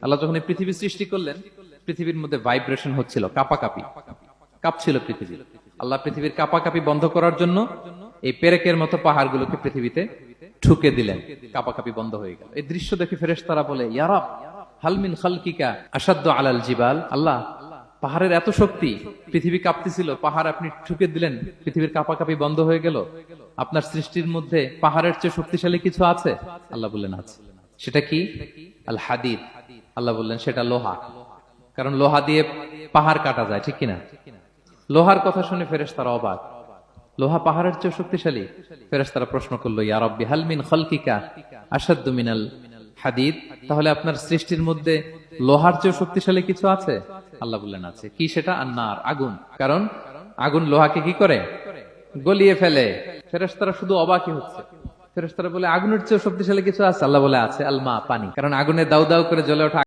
আল্লাহ যখন এই পৃথিবী সৃষ্টি করলেন, পৃথিবীর মধ্যে ভাইব্রেশন হচ্ছিল, কাঁপাকাঁপি, কাঁপছিল পৃথিবী। আল্লাহ পৃথিবীর কাঁপাকাঁপি বন্ধ করার জন্য এই পেরেকের মতো পাহাড়গুলোকে পৃথিবীতে ঠুকে দিলেন, কাঁপাকাঁপি বন্ধ হয়ে গেল। এই দৃশ্য দেখে ফেরেশতারা বলে, ইয়া রাব, হাল মিন খালকিকা আসাদ্দু আলাল জিবাল। আল্লাহ, পাহাড়ের এত শক্তি, পৃথিবী কাঁপতেছিল, পাহাড় আপনি ঠুকে দিলেন, পৃথিবীর কাঁপাকাঁপি বন্ধ হয়ে গেল। আপনার সৃষ্টির মধ্যে পাহাড়ের চেয়ে শক্তিশালী কিছু আছে? আল্লাহ বললেন আছে। সেটা কি? আল হাদিদ। আল্লাহ বললেন সেটা লোহা। কারণ লোহা দিয়ে পাহাড় কাটা যায়, ঠিক কিনা? লোহার কথা শুনে ফেরেশতারা অবাক। লোহা পাহাড়ের চেয়ে শক্তিশালী? ফেরেশতারা প্রশ্ন করলো, ইয়া রাব্বি হাল মিন খালকিকা আশাদ্দু মিনাল হাদিদ। তাহলে আপনার সৃষ্টির মধ্যে লোহার চেয়ে শক্তিশালী কিছু আছে? আল্লাহ বললেন আছে। কি সেটা? আন্নার, আগুন। কারণ আগুন লোহাকে কি করে? গলিয়ে ফেলে। ফেরেশতারা শুধু অবাকই হচ্ছে। ফেরেশতারা বলে, আগুনের চেয়ে শক্তিশালী কিছু আছে? আল্লাহ বলে আছে, আল মা, পানি। কারণ আগুনে দাউ দাউ করে জ্বলে ওঠা